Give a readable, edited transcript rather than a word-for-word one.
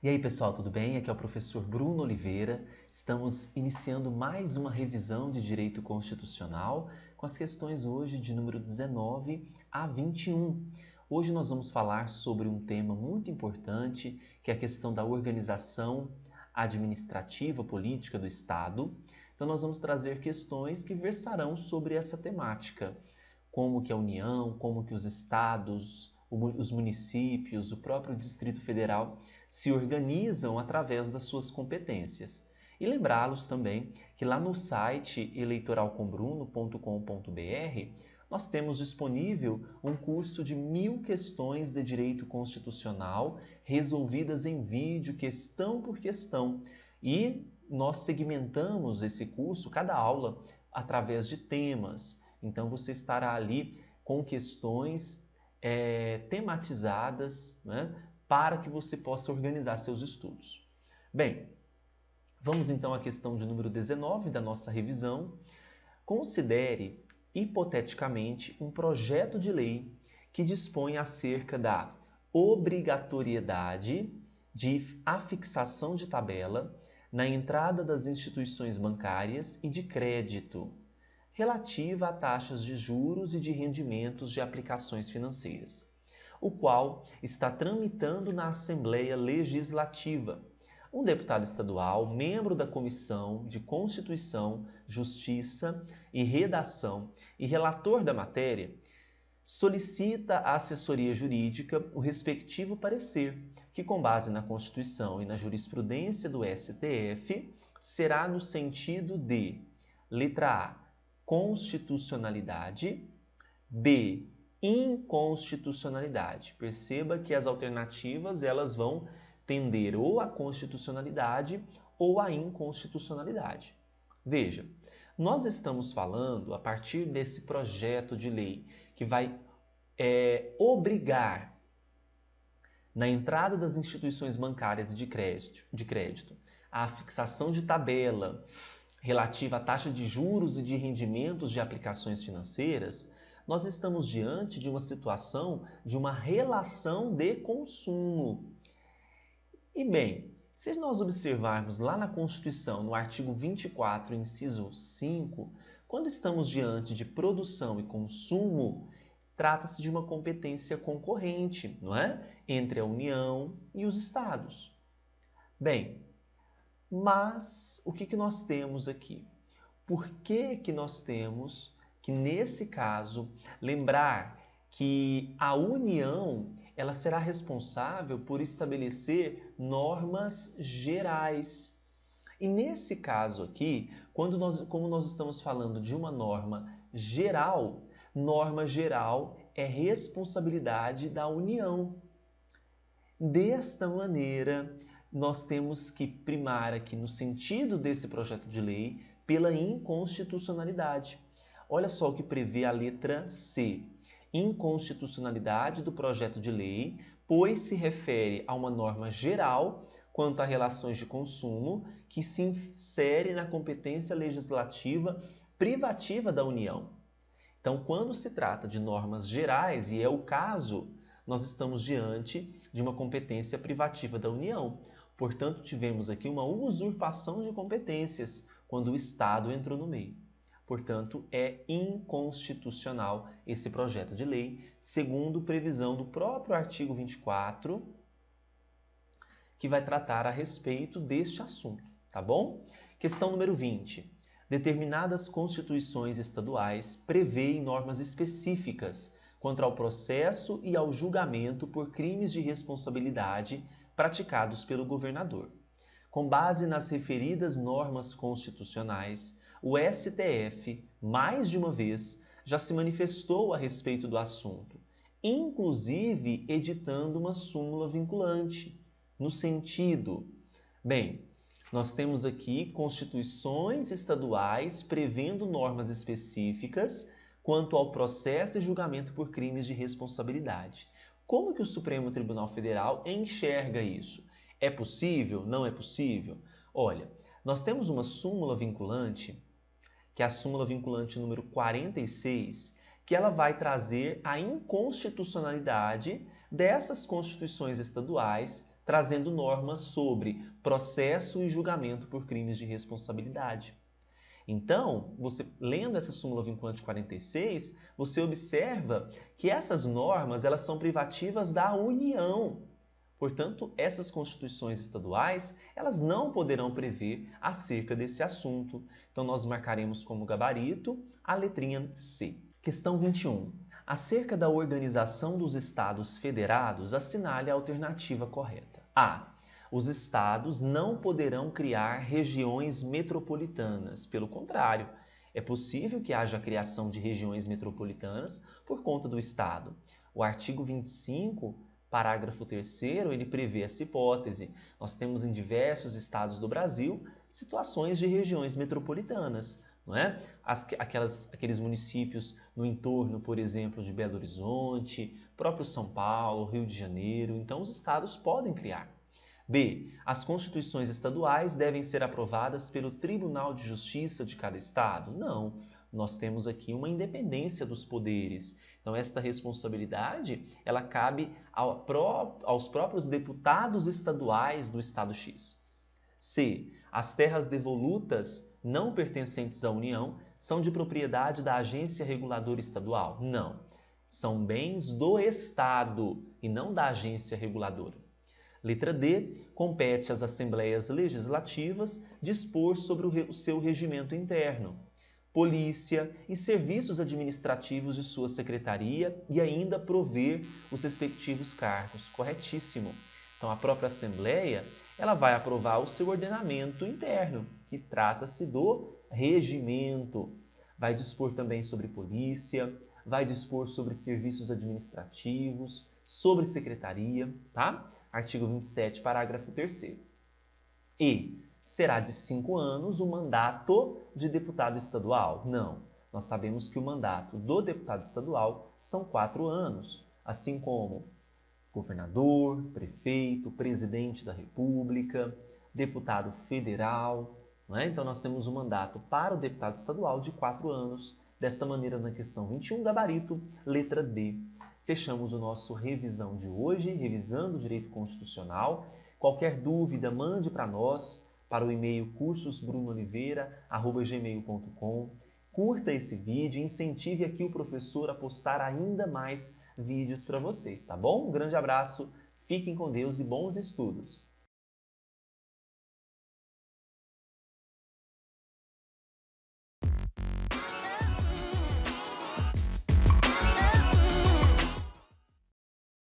E aí, pessoal, tudo bem? Aqui é o professor Bruno Oliveira. Estamos iniciando mais uma revisão de Direito Constitucional com as questões hoje de número 19 a 21. Hoje nós vamos falar sobre um tema muito importante, que é a questão da organização administrativa política do Estado. Então nós vamos trazer questões que versarão sobre essa temática, como que a União, como que os estados, os municípios, o próprio Distrito Federal se organizam através das suas competências. E lembrá-los também que lá no site eleitoralcombruno.com.br nós temos disponível um curso de 1000 questões de direito constitucional resolvidas em vídeo, questão por questão. E nós segmentamos esse curso, cada aula, através de temas. Então você estará ali com questões tematizadas, né, para que você possa organizar seus estudos. Bem, vamos então à questão de número 19 da nossa revisão. Considere, hipoteticamente, um projeto de lei que dispõe acerca da obrigatoriedade de afixação de tabela na entrada das instituições bancárias e de crédito, relativa a taxas de juros e de rendimentos de aplicações financeiras, o qual está tramitando na Assembleia Legislativa. Um deputado estadual, membro da Comissão de Constituição, Justiça e Redação e relator da matéria, solicita à assessoria jurídica o respectivo parecer, que, com base na Constituição e na jurisprudência do STF, será no sentido de: letra A, constitucionalidade, B, inconstitucionalidade. Perceba que as alternativas elas vão tender ou à constitucionalidade ou à inconstitucionalidade. Veja, nós estamos falando a partir desse projeto de lei que vai obrigar na entrada das instituições bancárias de crédito a fixação de tabela relativa à taxa de juros e de rendimentos de aplicações financeiras. Nós estamos diante de uma situação de uma relação de consumo. E bem, se nós observarmos lá na Constituição, no artigo 24, inciso 5, quando estamos diante de produção e consumo, trata-se de uma competência concorrente, não é? Entre a União e os Estados. Bem, mas o que nós temos aqui? Por que nós temos que, nesse caso, lembrar que a União ela será responsável por estabelecer normas gerais? E nesse caso aqui, como nós estamos falando de uma norma geral é responsabilidade da União. Desta maneira, nós temos que primar aqui, no sentido desse projeto de lei, pela inconstitucionalidade. Olha só o que prevê a letra C. Inconstitucionalidade do projeto de lei, pois se refere a uma norma geral quanto a relações de consumo que se insere na competência legislativa privativa da União. Então, quando se trata de normas gerais, e é o caso, nós estamos diante de uma competência privativa da União. Portanto, tivemos aqui uma usurpação de competências quando o Estado entrou no meio. Portanto, é inconstitucional esse projeto de lei, segundo previsão do próprio artigo 24, que vai tratar a respeito deste assunto, tá bom? Questão número 20. Determinadas constituições estaduais prevêem normas específicas quanto ao processo e ao julgamento por crimes de responsabilidade praticados pelo governador. Com base nas referidas normas constitucionais, o STF, mais de uma vez, já se manifestou a respeito do assunto, inclusive editando uma súmula vinculante, no sentido... Bem, nós temos aqui constituições estaduais prevendo normas específicas quanto ao processo e julgamento por crimes de responsabilidade. Como que o Supremo Tribunal Federal enxerga isso? É possível? Não é possível? Olha, nós temos uma súmula vinculante, que é a súmula vinculante número 46, que ela vai trazer a inconstitucionalidade dessas constituições estaduais trazendo normas sobre processo e julgamento por crimes de responsabilidade. Então, você lendo essa súmula vinculante 46, você observa que essas normas elas são privativas da União. Portanto, essas constituições estaduais, elas não poderão prever acerca desse assunto. Então, nós marcaremos como gabarito a letrinha C. Questão 21. Acerca da organização dos estados federados, assinale a alternativa correta. A. Os estados não poderão criar regiões metropolitanas. Pelo contrário, é possível que haja a criação de regiões metropolitanas por conta do estado. O artigo 25, parágrafo 3º, ele prevê essa hipótese. Nós temos em diversos estados do Brasil situações de regiões metropolitanas, não é? Aqueles municípios no entorno, por exemplo, de Belo Horizonte, próprio São Paulo, Rio de Janeiro. Então, os estados podem criar. B. As constituições estaduais devem ser aprovadas pelo Tribunal de Justiça de cada estado? Não. Nós temos aqui uma independência dos poderes. Então, esta responsabilidade ela cabe aos próprios deputados estaduais do estado X. C. As terras devolutas não pertencentes à União são de propriedade da agência reguladora estadual? Não. São bens do estado e não da agência reguladora. Letra D. Compete às assembleias legislativas dispor sobre o seu regimento interno, polícia e serviços administrativos de sua secretaria e ainda prover os respectivos cargos. Corretíssimo. Então, a própria Assembleia ela vai aprovar o seu ordenamento interno, que trata-se do regimento. Vai dispor também sobre polícia, vai dispor sobre serviços administrativos, sobre secretaria, tá? Artigo 27, parágrafo 3º. E será de 5 anos o mandato de deputado estadual? Não. Nós sabemos que o mandato do deputado estadual são 4 anos, assim como governador, prefeito, presidente da República, deputado federal. Não é? Então, nós temos um mandato para o deputado estadual de 4 anos. Desta maneira, na questão 21, gabarito, letra D. Fechamos o nosso revisão de hoje, revisando o direito constitucional. Qualquer dúvida, mande para nós, para o e-mail cursosbrunooliveira@gmail.com. Curta esse vídeo e incentive aqui o professor a postar ainda mais vídeos para vocês, tá bom? Um grande abraço, fiquem com Deus e bons estudos!